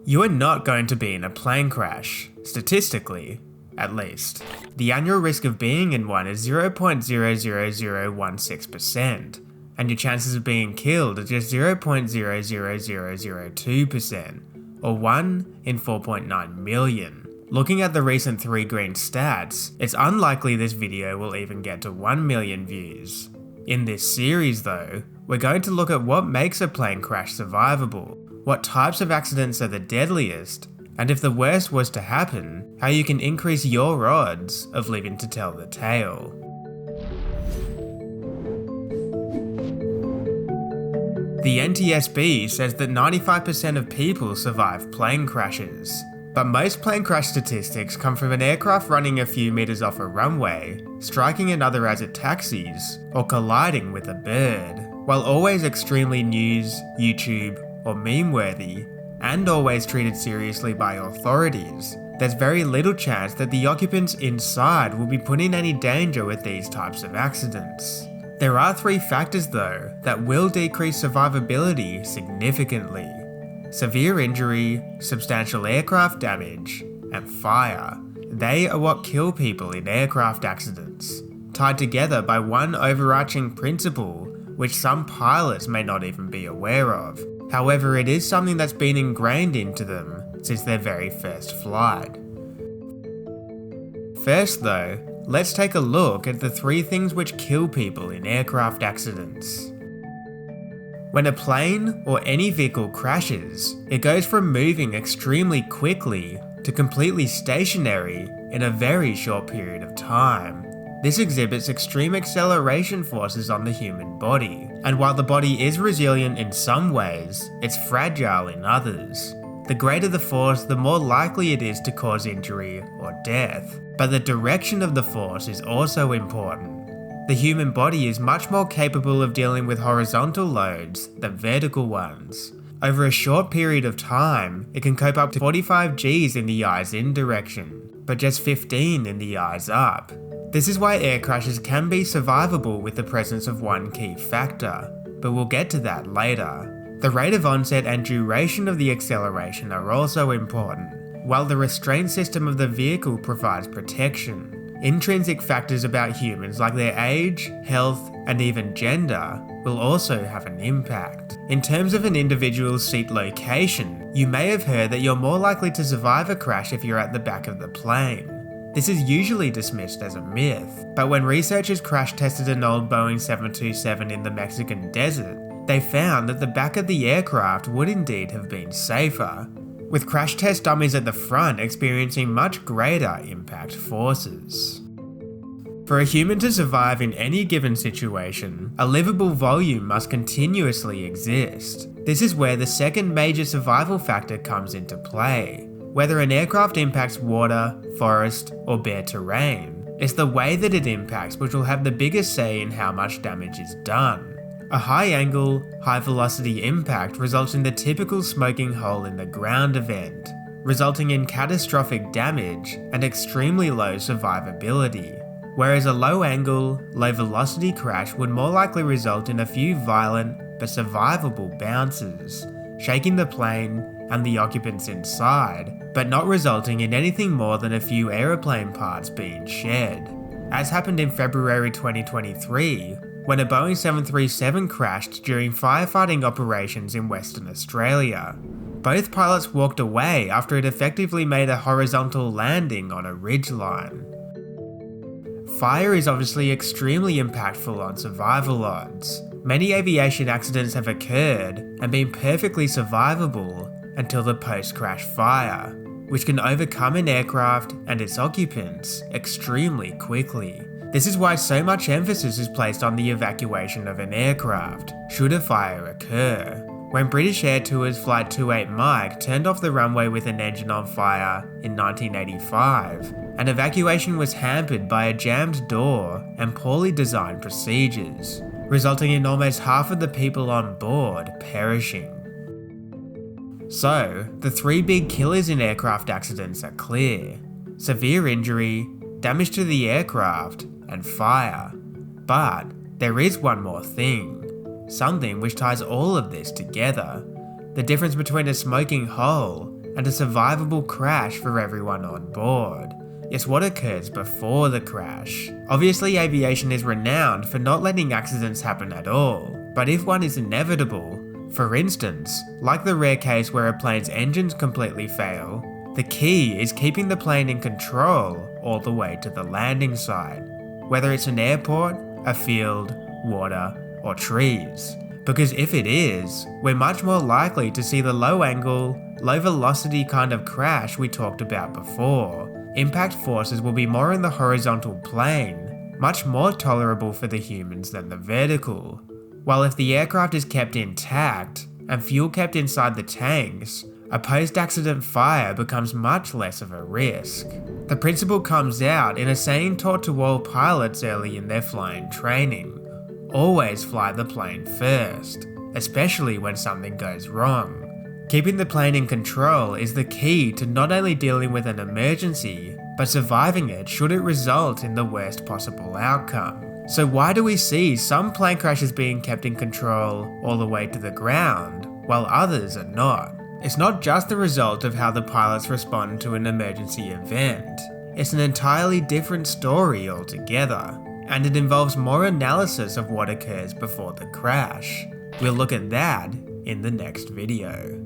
You are not going to be in a plane crash, statistically, at least. The annual risk of being in one is 0.00016%, and your chances of being killed are just 0.00002%, or 1 in 4.9 million. Looking at the recent 3 Green stats, it's unlikely this video will even get to 1 million views. In this series though, we're going to look at what makes a plane crash survivable, what types of accidents are the deadliest, and if the worst was to happen, how you can increase your odds of living to tell the tale. The NTSB says that 95% of people survive plane crashes, but most plane crash statistics come from an aircraft running a few meters off a runway, striking another as it taxis, or colliding with a bird. While always extremely news, YouTube, or meme-worthy, and always treated seriously by authorities, there's very little chance that the occupants inside will be put in any danger with these types of accidents. There are 3 factors though that will decrease survivability significantly: severe injury, substantial aircraft damage, and fire. They are what kill people in aircraft accidents, tied together by one overarching principle which some pilots may not even be aware of. However, it is something that's been ingrained into them since their very first flight. First though, let's take a look at the 3 things which kill people in aircraft accidents. When a plane or any vehicle crashes, it goes from moving extremely quickly to completely stationary in a very short period of time. This exhibits extreme acceleration forces on the human body, and while the body is resilient in some ways, it's fragile in others. The greater the force, the more likely it is to cause injury or death, but the direction of the force is also important. The human body is much more capable of dealing with horizontal loads than vertical ones. Over a short period of time, it can cope up to 45 Gs in the eyes in direction, but just 15 in the eyes up. This is why air crashes can be survivable with the presence of one key factor, but we'll get to that later. The rate of onset and duration of the acceleration are also important. While the restraint system of the vehicle provides protection, intrinsic factors about humans like their age, health, and even gender will also have an impact. In terms of an individual's seat location, you may have heard that you're more likely to survive a crash if you're at the back of the plane. This is usually dismissed as a myth, but when researchers crash tested an old Boeing 727 in the Mexican desert, they found that the back of the aircraft would indeed have been safer, with crash test dummies at the front experiencing much greater impact forces. For a human to survive in any given situation, a livable volume must continuously exist. This is where the second major survival factor comes into play. Whether an aircraft impacts water, forest, or bare terrain, it's the way that it impacts which will have the biggest say in how much damage is done. A high angle, high velocity impact results in the typical smoking hole in the ground event, resulting in catastrophic damage and extremely low survivability, whereas a low angle, low velocity crash would more likely result in a few violent but survivable bounces, shaking the plane and the occupants inside, but not resulting in anything more than a few aeroplane parts being shed. As happened in February 2023, when a Boeing 737 crashed during firefighting operations in Western Australia. Both pilots walked away after it effectively made a horizontal landing on a ridgeline. Fire is obviously extremely impactful on survival odds. Many aviation accidents have occurred and been perfectly survivable until the post-crash fire, which can overcome an aircraft and its occupants extremely quickly. This is why so much emphasis is placed on the evacuation of an aircraft, should a fire occur. When British Air Tours Flight 28 Mike turned off the runway with an engine on fire in 1985, an evacuation was hampered by a jammed door and poorly designed procedures, resulting in almost half of the people on board perishing. So, the 3 big killers in aircraft accidents are clear: severe injury, damage to the aircraft, and fire. But there is one more thing, something which ties all of this together: the difference between a smoking hole and a survivable crash for everyone on board. It's what occurs before the crash. Obviously, aviation is renowned for not letting accidents happen at all, but if one is inevitable, for instance, like the rare case where a plane's engines completely fail, the key is keeping the plane in control all the way to the landing site, whether it's an airport, a field, water, or trees. Because if it is, we're much more likely to see the low angle, low velocity kind of crash we talked about before. Impact forces will be more in the horizontal plane, much more tolerable for the humans than the vertical. While if the aircraft is kept intact and fuel kept inside the tanks, a post-accident fire becomes much less of a risk. The principle comes out in a saying taught to all pilots early in their flying training: always fly the plane first, especially when something goes wrong. Keeping the plane in control is the key to not only dealing with an emergency, but surviving it should it result in the worst possible outcome. So why do we see some plane crashes being kept in control all the way to the ground, while others are not? It's not just the result of how the pilots respond to an emergency event. It's an entirely different story altogether, and it involves more analysis of what occurs before the crash. We'll look at that in the next video.